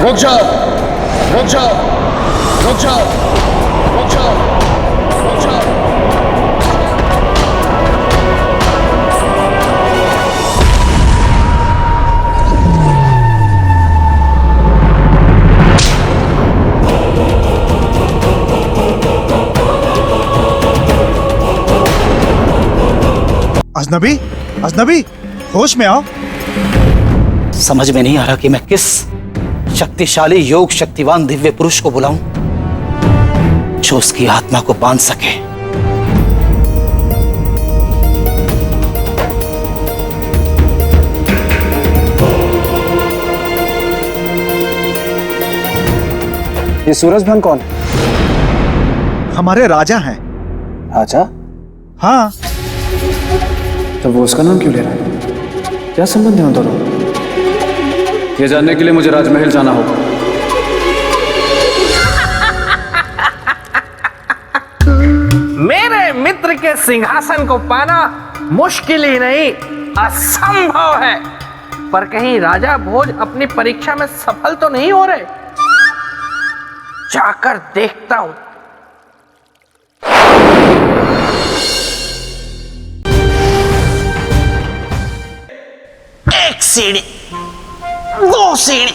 रुक जाओ, रुक जाओ, रुक जाओ, रुक जाओ, रुक जाओ। अजनबी, अजनबी, होश में आओ। समझ में नहीं आ रहा कि मैं किस शक्तिशाली योग शक्तिवान दिव्य पुरुष को बुलाऊं जो उसकी आत्मा को बांध सके। ये सूरज भान कौन है? हमारे राजा हैं। राजा? हाँ, तो वो उसका नाम क्यों ले रहा है? क्या संबंध है उन दोनों? ये जानने के लिए मुझे राजमहल जाना होगा। मेरे मित्र के सिंहासन को पाना मुश्किल ही नहीं, असंभव है। पर कहीं राजा भोज अपनी परीक्षा में सफल तो नहीं हो रहे? जाकर देखता हूं। एक सीढ़ी, दो सीढ़ी,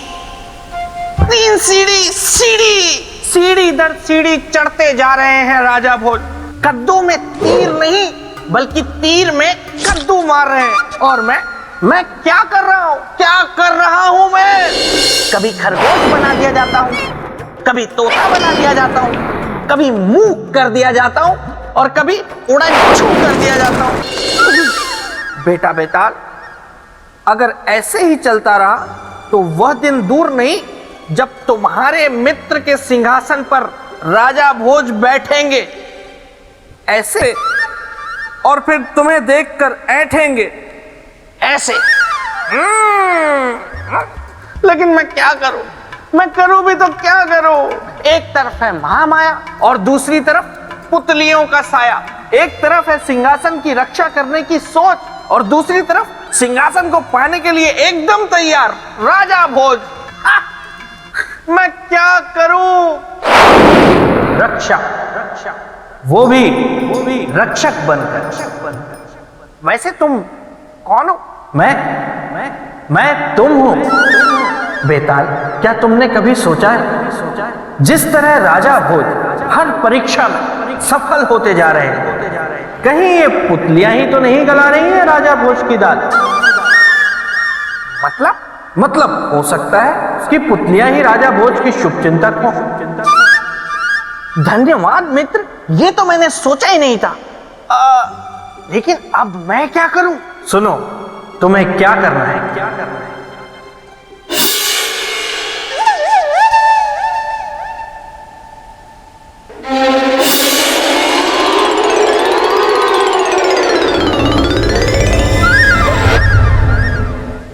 तीन सीढ़ी, सीढ़ी दर सीढ़ी चढ़ते जा रहे हैं राजा भोज। कद्दू में तीर नहीं बल्कि तीर में कद्दू मार रहे हैं। और मैं क्या कर रहा हूं? क्या कर रहा हूं मैं? कभी खरगोश बना दिया जाता हूं, कभी तोता बना दिया जाता हूं, कभी मूक कर दिया जाता हूं और कभी उड़नछू कर दिया जाता हूं। बेटा बेताल, अगर ऐसे ही चलता रहा तो वह दिन दूर नहीं जब तुम्हारे मित्र के सिंहासन पर राजा भोज बैठेंगे ऐसे, और फिर तुम्हें देखकर ऐंठेंगे ऐसे। लेकिन मैं क्या करूं? मैं करूं भी तो क्या करूं? एक तरफ है महामाया और दूसरी तरफ पुतलियों का साया। एक तरफ है सिंहासन की रक्षा करने की सोच और दूसरी तरफ सिंहासन को पाने के लिए एकदम तैयार राजा भोज। मैं क्या करूं? रक्षा, वो भी रक्षक बनकर। वैसे तुम कौन हो? मैं तुम हूं। बेताल, क्या तुमने कभी सोचा है जिस तरह राजा भोज हर परीक्षा में सफल होते जा रहे हैं, कहीं ये पुतलियां ही तो नहीं गला रही हैं राजा भोज की दाल? मतलब हो सकता है कि पुतलियां ही राजा भोज की शुभचिंतक हो। धन्यवाद मित्र, ये तो मैंने सोचा ही नहीं था। लेकिन अब मैं क्या करूं? सुनो, तुम्हें क्या करना है?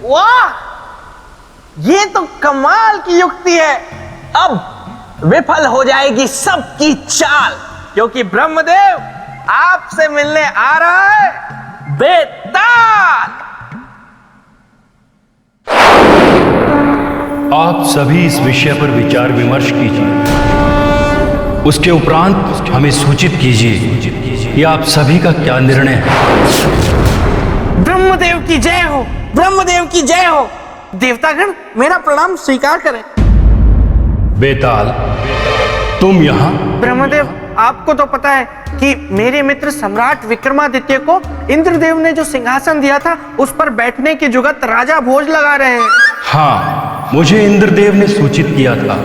वाह, ये तो कमाल की युक्ति है। अब विफल हो जाएगी सबकी चाल, क्योंकि ब्रह्मदेव आपसे मिलने आ रहा है बेताल। आप सभी इस विषय पर विचार विमर्श कीजिए। उसके उपरांत हमें सूचित कीजिए कि आप सभी का क्या निर्णय है। ब्रह्मदेव की जय हो, ब्रह्मदेव की जय हो। देवतागण मेरा प्रणाम स्वीकार करें। बेताल, तुम यहाँ? ब्रह्मदेव, आपको तो पता है कि मेरे मित्र सम्राट विक्रमादित्य को इंद्रदेव ने जो सिंहासन दिया था उस पर बैठने की जुगत राजा भोज लगा रहे हैं। हाँ, मुझे इंद्रदेव ने सूचित किया था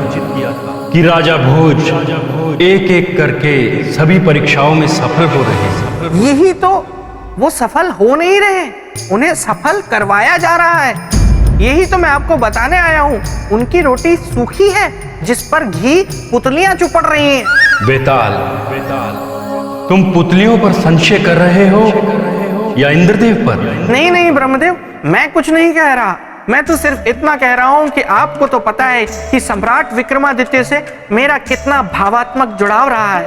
कि राजा भोज एक एक करके सभी परीक्षाओं में सफल हो रहे हैं। यही तो, वो सफल हो नहीं रहे, उन्हें सफल करवाया जा रहा है। यही तो मैं आपको बताने आया हूँ। उनकी रोटी सूखी है जिस पर घी पुतलियां चुपड़ रही हैं। बेताल, तुम पुतलियों पर संशय कर रहे हो या इंद्रदेव पर? नहीं ब्रह्मदेव, मैं कुछ नहीं कह रहा। मैं तो सिर्फ इतना कह रहा हूँ कि आपको तो पता है कि सम्राट विक्रमादित्य से मेरा कितना भावात्मक जुड़ाव रहा है।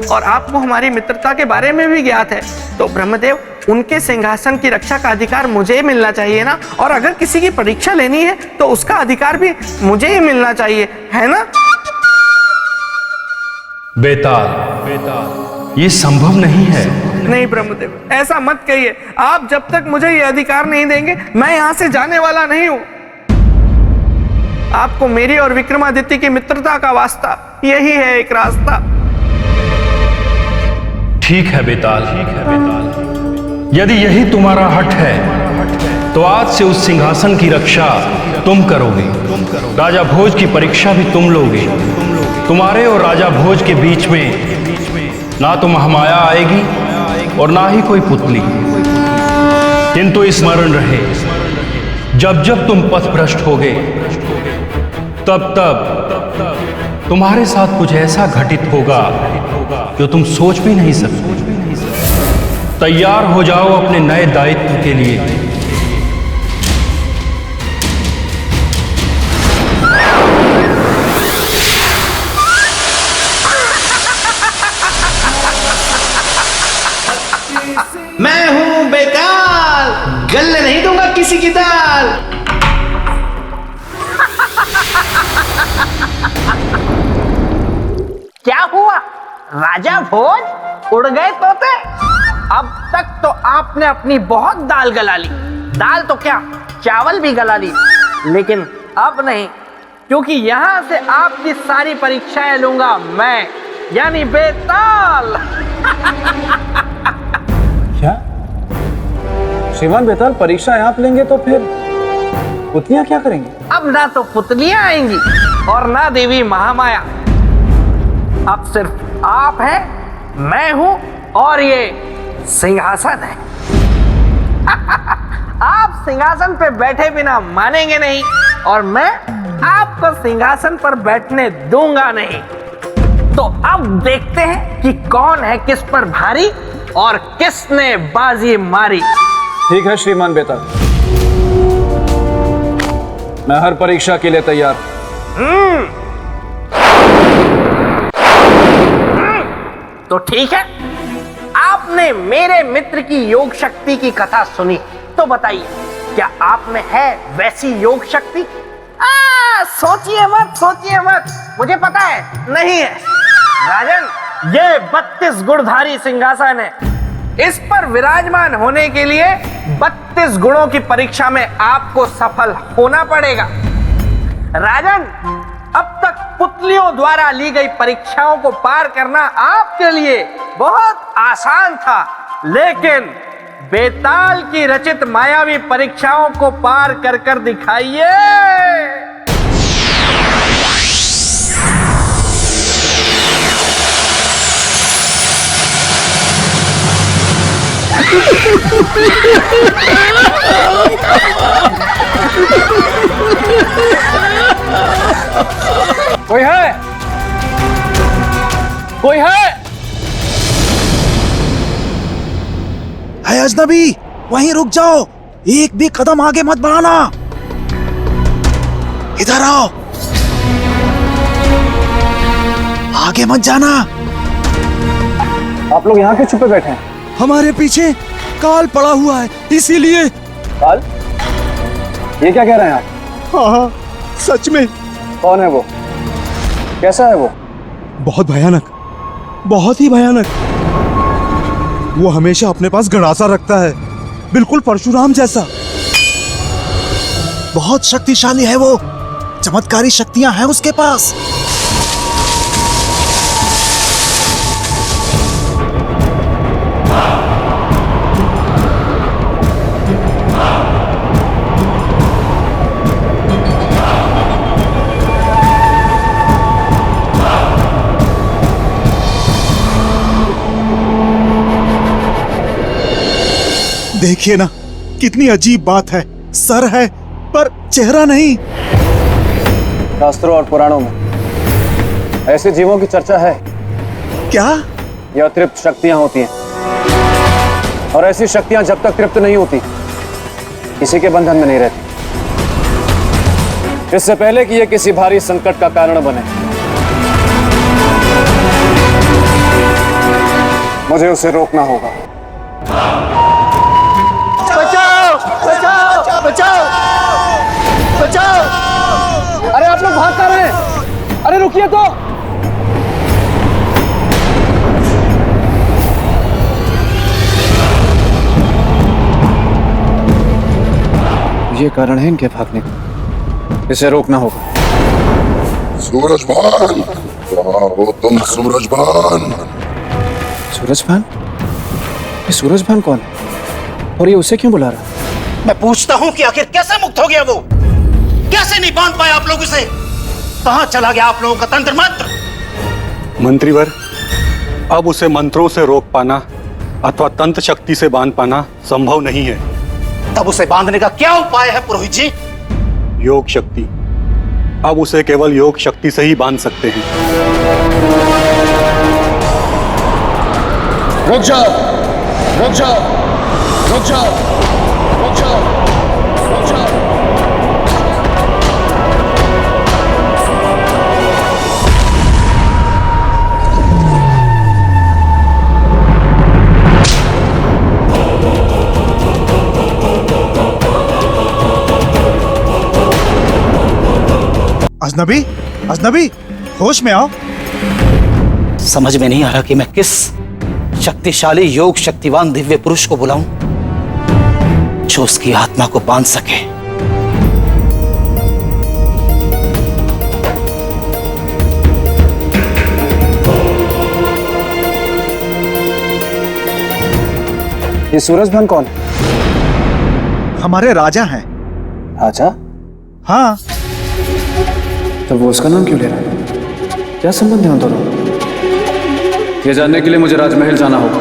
और आपको हमारी मित्रता के बारे में भी ज्ञात है, तो ब्रह्मदेव उनके सिंहासन की रक्षा का अधिकार मुझे ही मिलना चाहिए ना। और अगर किसी की परीक्षा लेनी है तो उसका अधिकार भी मुझे ही मिलना चाहिए, है ना? बेताल, ये संभव नहीं है। नहीं ब्रह्मदेव, ऐसा मत कहिए। आप जब तक मुझे ये अधिकार नहीं देंगे मैं यहाँ से जाने वाला नहीं हूँ। आपको मेरी और विक्रमादित्य की मित्रता का वास्ता, यही है एक रास्ता। ठीक है बेताल, ठीक है बेताल। यदि यही तुम्हारा हट है तो आज से उस सिंहासन की रक्षा तुम करोगे। राजा भोज की परीक्षा भी तुम लोगे। तुम्हारे और राजा भोज के बीच में ना तो महामाया आएगी और ना ही कोई पुतली। किंतु स्मरण रहे, जब जब तुम पथभ्रष्ट होगे तब तब तुम्हारे साथ कुछ ऐसा घटित होगा जो तुम सोच भी नहीं सकते। तैयार हो जाओ अपने नए दायित्व के लिए। मैं हूं बेताल, गलने नहीं दूंगा किसी की दाल। क्या हुआ राजा भोज, उड़ गए तोते? अब तक तो आपने अपनी बहुत दाल गला ली। दाल तो क्या, चावल भी गला ली, लेकिन अब नहीं, क्योंकि यहां से आपकी सारी परीक्षाएं लूंगा मैं, यानी बेताल। क्या श्रीमान बेताल, परीक्षा आप लेंगे तो फिर पुतलियां क्या करेंगी? अब ना तो पुतलियां आएंगी और ना देवी महामाया। अब सिर्फ आप हैं, मैं हूं और ये सिंहासन है। आप सिंहासन पे बैठे बिना मानेंगे नहीं और मैं आपको सिंहासन पर बैठने दूंगा नहीं। तो अब देखते हैं कि कौन है किस पर भारी और किसने बाजी मारी। ठीक है श्रीमान बेताल, मैं हर परीक्षा के लिए तैयार। तो ठीक है, आपने मेरे मित्र की योग शक्ति की कथा सुनी, तो बताइए क्या आप में है वैसी योग शक्ति? सोचिए मत, मुझे पता है नहीं है। राजन, ये 32 गुणधारी सिंहासन है। इस पर विराजमान होने के लिए 32 गुणों की परीक्षा में आपको सफल होना पड़ेगा। राजन, अब तक पुतलियों द्वारा ली गई परीक्षाओं को पार करना आपके लिए बहुत आसान था, लेकिन बेताल की रचित मायावी परीक्षाओं को पार कर कर दिखाइए। कोई है? कोई है? अजनबी, वहीं रुक जाओ, एक भी कदम आगे मत बढ़ाना। इधर आओ, आगे मत जाना। आप लोग यहाँ क्यों छुपे बैठे हैं? हमारे पीछे काल पड़ा हुआ है, इसीलिए। काल? ये क्या कह रहे हैं आप? हाँ, सच में। कौन है वो? कैसा है वो? बहुत भयानक, बहुत ही भयानक। वो हमेशा अपने पास गणासा रखता है, बिल्कुल परशुराम जैसा। बहुत शक्तिशाली है वो, चमत्कारी शक्तियां हैं उसके पास। देखिए ना, कितनी अजीब बात है। सर है पर चेहरा नहीं। शास्त्रों और पुराणों में ऐसे जीवों की चर्चा है। क्या? ये अतृप्त शक्तियां होती हैं, और ऐसी शक्तियां जब तक तृप्त नहीं होती किसी के बंधन में नहीं रहती, इससे पहले कि ये किसी भारी संकट का कारण बने। मुझे उसे रोकना होगा। बचाओ बचाओ बचाओ बचाओ! अरे आप लोग भाग कर रहे हैं? अरे रुकिए तो। ये कारण है इनके भागने का। इसे रोकना होगा। सूरजभान, कहाँ हो तुम सूरजभान? सूरजभान? ये सूरजभान कौन है और ये उसे क्यों बुला रहा है? मैं पूछता हूं कि आखिर कैसे मुक्त हो गया वो? कैसे नहीं बांध पाए आप लोग उसे? कहां चला गया आप लोगों का तंत्र मंत्र? मंत्रीवर, अब उसे मंत्रों से रोक पाना अथवा तंत्र शक्ति से बांध पाना संभव नहीं है। तब उसे बांधने का क्या उपाय है पुरोहित जी? योग शक्ति। अब उसे केवल योग शक्ति से ही बांध सकते हैं। रुक जाओ, रुक जाओ, रुक जाओ, रुक जाओ, रुक जाओ। अजनबी, अजनबी, होश में आओ। समझ में नहीं आ रहा कि मैं किस शक्तिशाली योग शक्तिवान दिव्य पुरुष को बुलाऊं जो उसकी आत्मा को बांध सके। ये सूरजभान कौन है? हमारे राजा हैं। राजा? हाँ, तो वो उसका नाम क्यों ले रहा है? क्या संबंध है उन दोनों? ये जानने के लिए मुझे राजमहल जाना होगा।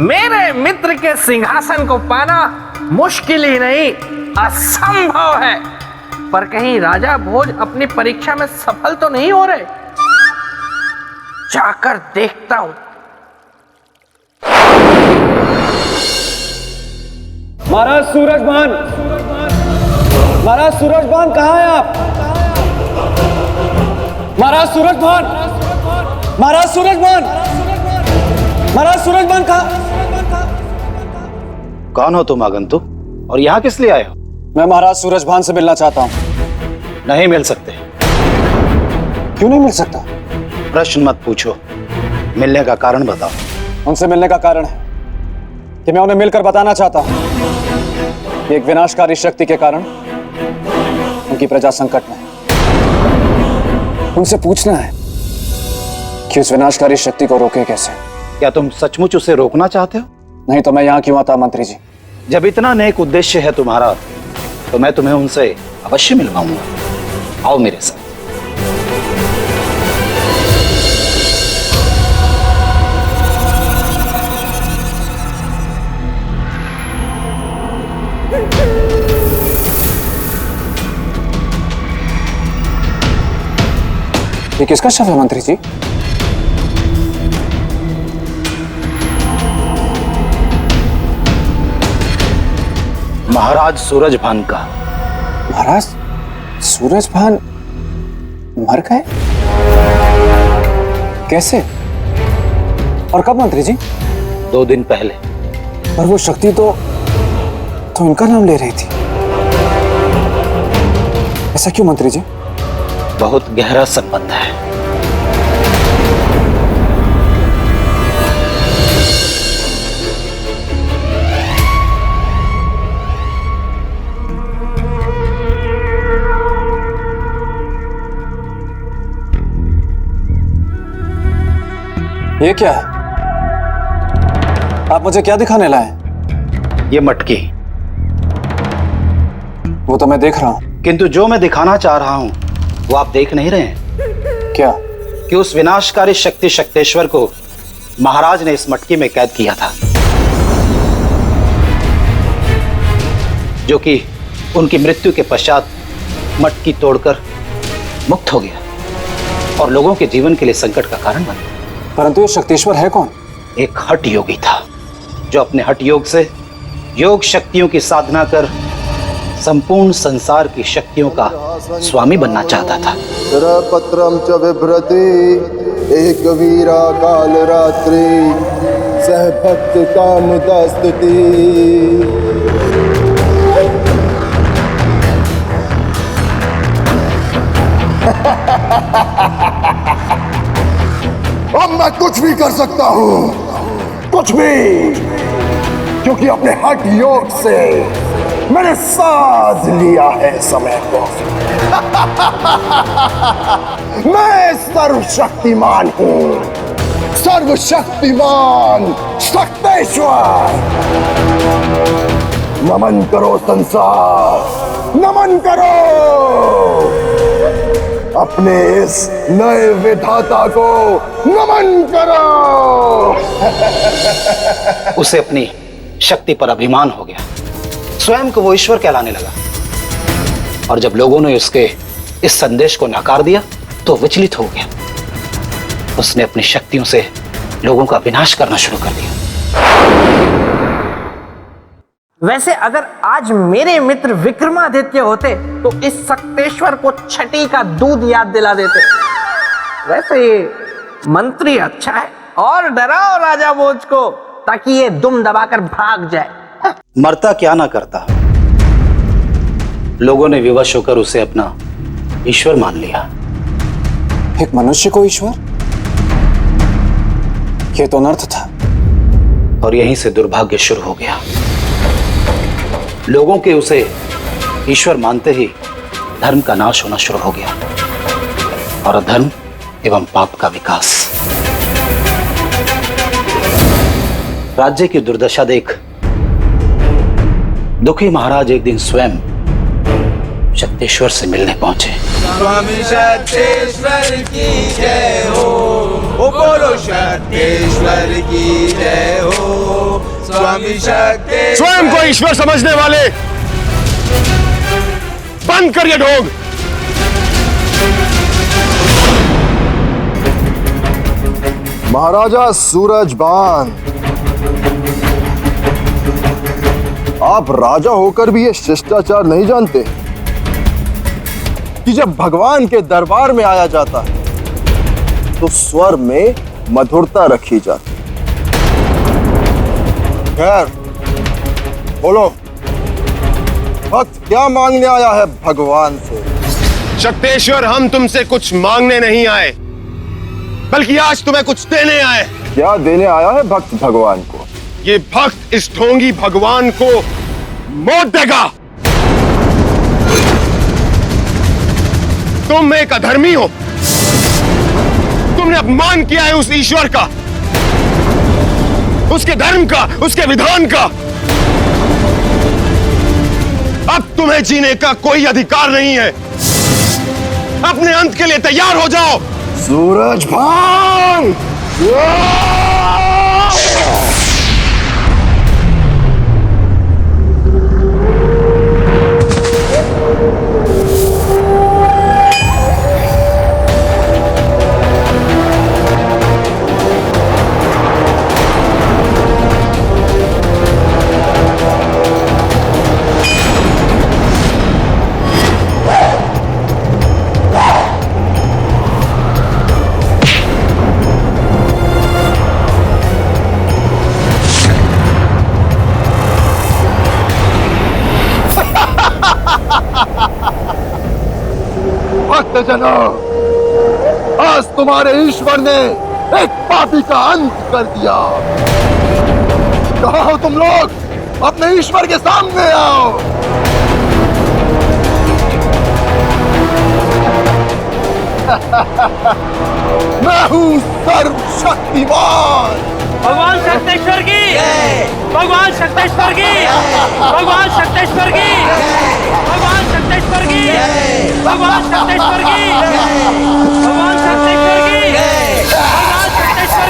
मेरे मित्र के सिंहासन को पाना मुश्किल ही नहीं, असंभव है। पर कहीं राजा भोज अपनी परीक्षा में सफल तो नहीं हो रहे? जाकर देखता हूं। महाराज सूरजभान, महाराज सूरजभान कहाँ हैं आप? महाराज सूरजभान, महाराज सूरजभान, महाराज सूरजभान कहाँ? कौन हो तुम आगंतुक और यहाँ किस लिए आए हो? मैं महाराज सूरजभान से मिलना चाहता हूँ। नहीं मिल सकते। क्यों नहीं मिल सकता? प्रश्न मत पूछो, मिलने का कारण बताओ। उनसे मिलने का कारण है कि मैं उन्हें मिलकर बताना चाहता हूँ कि एक विनाशकारी शक्ति के कारण उनकी प्रजा संकट में है। उनसे पूछना है कि उस विनाशकारी शक्ति को रोके कैसे। क्या तुम सचमुच उसे रोकना चाहते हो? नहीं तो मैं यहाँ क्यों आता मंत्री जी? जब इतना नेक उद्देश्य है तुम्हारा तो मैं तुम्हें उनसे अवश्य मिलवाऊंगा। आओ मेरे साथ। ये किसका शव है मंत्री जी? महाराज सूरजभान का। महाराज सूरजभान मर गए? कैसे और कब मंत्री जी? 2 दिन पहले। पर वो शक्ति तो इनका नाम ले रही थी। ऐसा क्यों मंत्री जी? बहुत गहरा संबंध है। ये क्या है? आप मुझे क्या दिखाने लाए? ये मटकी। वो तो मैं देख रहा हूं। किंतु जो मैं दिखाना चाह रहा हूं वो आप देख नहीं रहे हैं। क्या? कि उस विनाशकारी शक्ति शक्तेश्वर को महाराज ने इस मटकी में कैद किया था, जो कि उनकी मृत्यु के पश्चात मटकी तोड़कर मुक्त हो गया और लोगों के जीवन के लिए संकट का कारण बन गया। परंतु ये शक्तेश्वर है कौन? एक हठ योगी था जो अपने हठ योग से योग शक्तियों की साधना कर संपूर्ण संसार की शक्तियों का स्वामी बनना चाहता था। पत्रम च बिभ्रति एक वीरा काल रात्रि सह भक्त कामदा स्तुति। अब मैं कुछ भी कर सकता हूँ, कुछ भी, क्योंकि अपने हठ योग से मैंने साध लिया है समय को। मैं सर्वशक्तिमान हूँ, सर्वशक्तिमान शक्तेश्वर। नमन करो संसार, नमन करो अपने इस नए विधाता को, नमन करो। उसे अपनी शक्ति पर अभिमान हो गया, स्वयं को वो ईश्वर कहलाने लगा। और जब लोगों ने उसके इस संदेश को नकार दिया तो विचलित हो गया। उसने अपनी शक्तियों से लोगों का विनाश करना शुरू कर दिया। वैसे अगर आज मेरे मित्र विक्रमादित्य होते तो इस शक्तेश्वर को छठी का दूध याद दिला देते। वैसे ये मंत्री अच्छा है, और डराओ राजा भोज को ताकि ये दुम दबाकर भाग जाए। मरता क्या ना करता, लोगों ने विवश होकर उसे अपना ईश्वर मान लिया। एक मनुष्य को ईश्वर, यह तो अनर्थ था। और यहीं से दुर्भाग्य शुरू हो गया। लोगों के उसे ईश्वर मानते ही धर्म का नाश होना शुरू हो गया और अधर्म एवं पाप का विकास। राज्य की दुर्दशा देख दुखी महाराज एक दिन स्वयं शक्तेश्वर से मिलने पहुंचे। स्वामी शक्तेश्वर की जय हो, ओ बोलो शक्तेश्वर की जय हो। स्वामी शक्तेश्वर। स्वयं को ईश्वर समझने वाले बंद कर ये ढोंग। महाराजा सूरजबान, आप राजा होकर भी ये शिष्टाचार नहीं जानते कि जब भगवान के दरबार में आया जाता है तो स्वर में मधुरता रखी जाती। खैर बोलो, भक्त क्या मांगने आया है भगवान से? शक्तेश्वर, हम तुमसे कुछ मांगने नहीं आए, बल्कि आज तुम्हें कुछ देने आए। क्या देने आया है भक्त भगवान को? ये भक्त इस ढोंगी भगवान को मौत देगा। तुम एक अधर्मी हो, तुमने अपमान किया है उस ईश्वर का, उसके धर्म का, उसके विधान का। अब तुम्हें जीने का कोई अधिकार नहीं है। अपने अंत के लिए तैयार हो जाओ। सूरजभान, भक्तजनों, आज तुम्हारे ईश्वर ने एक पापी का अंत कर दिया। कहाँ हो तुम लोग? अपने ईश्वर के सामने आओ। मैं हूँ सर्वशक्तिमान। भगवान शक्तेश्वर की, भगवान शक्तेश्वर की, भगवान शक्तेश्वर की, भगवान शक्तेश्वर की, भगवान शक्तेश्वर की, भगवान शक्तेश्वर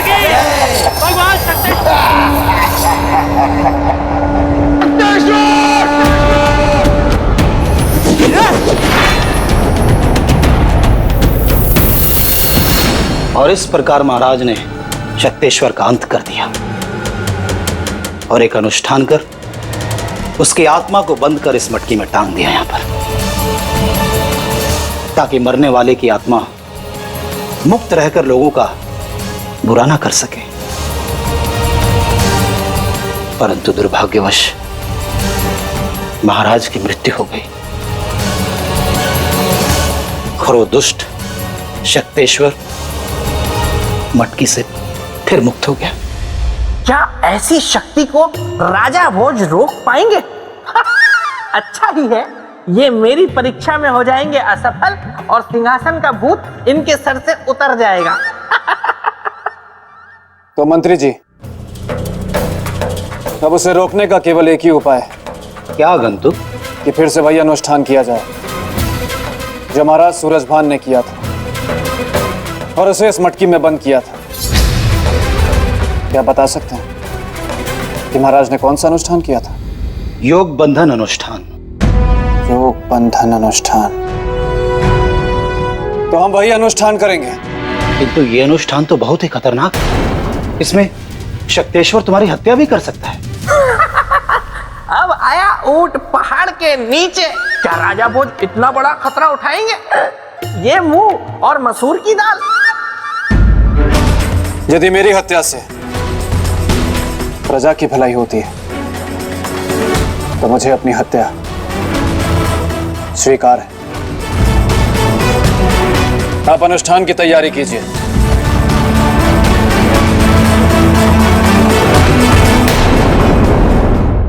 की, भगवान शक्तेश्वर की, भगवान और इस प्रकार महाराज ने शक्तेश्वर का अंत कर दिया और एक अनुष्ठान कर उसकी आत्मा को बंद कर इस मटकी में टांग दिया यहां पर, ताकि मरने वाले की आत्मा मुक्त रहकर लोगों का बुरा ना कर सके। परंतु दुर्भाग्यवश महाराज की मृत्यु हो गई और वो दुष्ट शक्तेश्वर मटकी से फिर मुक्त हो गया। क्या ऐसी शक्ति को राजा भोज रोक पाएंगे? अच्छा ही है, ये मेरी परीक्षा में हो जाएंगे असफल और सिंहासन का भूत इनके सर से उतर जाएगा। तो मंत्री जी, अब उसे रोकने का केवल एक ही उपाय है। क्या आगंतुक? कि फिर से वही अनुष्ठान किया जाए जो महाराज सूरजभान ने किया था और उसे इस मटकी में बंद किया था। क्या बता सकते हैं कि महाराज ने कौन सा अनुष्ठान किया था? योग बंधन अनुष्ठान। योग बंधन अनुष्ठान। तो हम वही अनुष्ठान करेंगे। किंतु ये अनुष्ठान तो बहुत ही खतरनाक है। इसमें शक्तेश्वर तुम्हारी हत्या भी कर सकता है। अब आया ऊंट पहाड़ के नीचे। क्या राजा भोज इतना बड़ा खतरा उठाएंगे? ये मुंह और मसूर की दाल। यदि मेरी हत्या से प्रजा की भलाई होती है तो मुझे अपनी हत्या स्वीकार है। आप अनुष्ठान की तैयारी कीजिए।